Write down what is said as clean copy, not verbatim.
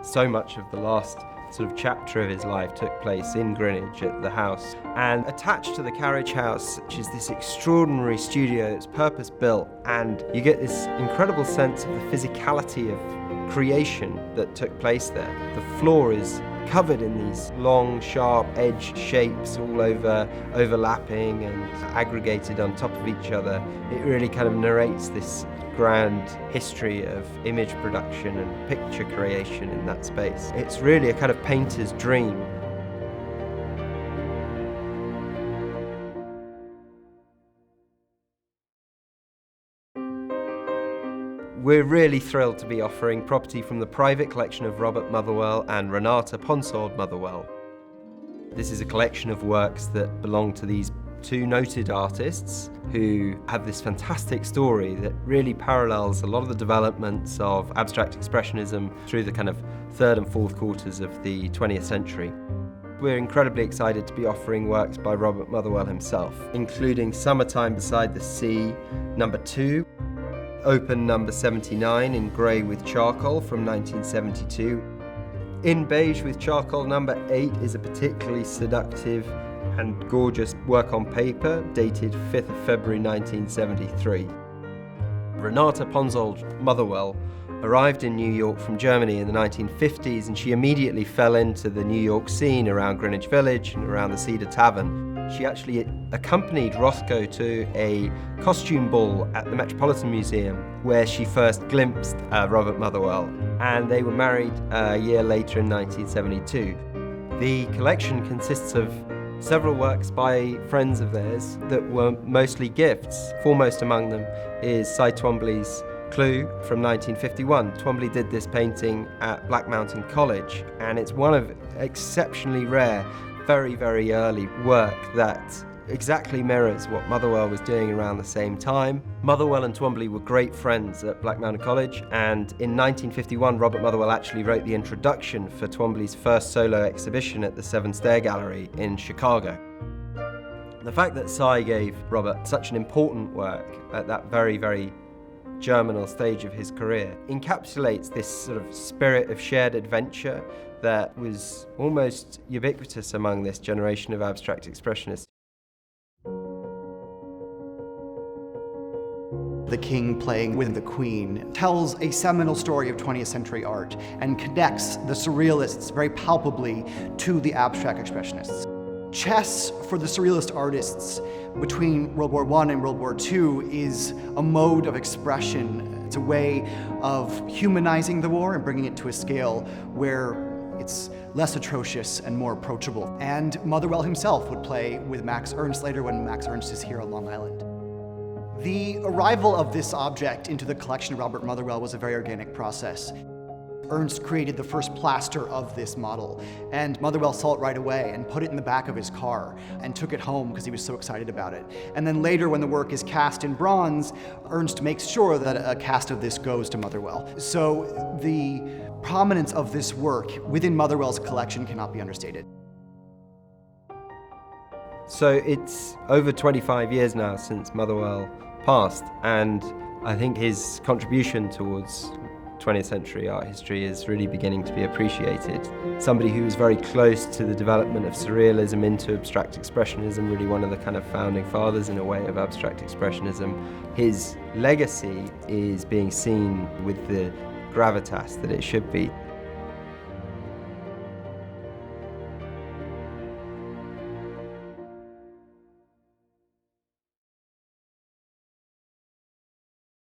So much of the last sort of chapter of his life took place in Greenwich at the house. And attached to the carriage house, which is this extraordinary studio that's purpose-built, and you get this incredible sense of the physicality of creation that took place there. The floor is covered in these long, sharp-edged shapes all overlapping and aggregated on top of each other. It really kind of narrates this grand history of image production and picture creation in that space. It's really a kind of painter's dream. We're really thrilled to be offering property from the private collection of Robert Motherwell and Renate Ponsold Motherwell. This is a collection of works that belong to these two noted artists who have this fantastic story that really parallels a lot of the developments of abstract expressionism through the kind of third and fourth quarters of the 20th century. We're incredibly excited to be offering works by Robert Motherwell himself, including Summertime Beside the Sea, number 2, Open number 79 in grey with charcoal from 1972. In beige with charcoal, number 8 is a particularly seductive and gorgeous work on paper, dated 5th of February 1973. Renate Ponsold Motherwell arrived in New York from Germany in the 1950s, and she immediately fell into the New York scene around Greenwich Village and around the Cedar Tavern. She actually accompanied Rothko to a costume ball at the Metropolitan Museum, where she first glimpsed Robert Motherwell, and they were married a year later in 1972. The collection consists of several works by friends of theirs that were mostly gifts. Foremost among them is Cy Twombly's Clue from 1951. Twombly did this painting at Black Mountain College, and it's one of exceptionally rare, very, very early work that exactly mirrors what Motherwell was doing around the same time. Motherwell and Twombly were great friends at Black Mountain College, and in 1951 Robert Motherwell actually wrote the introduction for Twombly's first solo exhibition at the Seven Stair Gallery in Chicago. The fact that Cy gave Robert such an important work at that very, very germinal stage of his career encapsulates this sort of spirit of shared adventure that was almost ubiquitous among this generation of abstract expressionists. The King playing with the Queen tells a seminal story of 20th century art and connects the surrealists very palpably to the abstract expressionists. Chess for the surrealist artists between World War I and World War II is a mode of expression. It's a way of humanizing the war and bringing it to a scale where it's less atrocious and more approachable. And Motherwell himself would play with Max Ernst later when Max Ernst is here on Long Island. The arrival of this object into the collection of Robert Motherwell was a very organic process. Ernst created the first plaster of this model, and Motherwell saw it right away and put it in the back of his car and took it home because he was so excited about it. And then later, when the work is cast in bronze, Ernst makes sure that a cast of this goes to Motherwell. So the prominence of this work within Motherwell's collection cannot be understated. So it's over 25 years now since Motherwell passed, and I think his contribution towards 20th century art history is really beginning to be appreciated. Somebody who was very close to the development of surrealism into abstract expressionism, really one of the kind of founding fathers in a way of abstract expressionism. His legacy is being seen with the gravitas that it should be.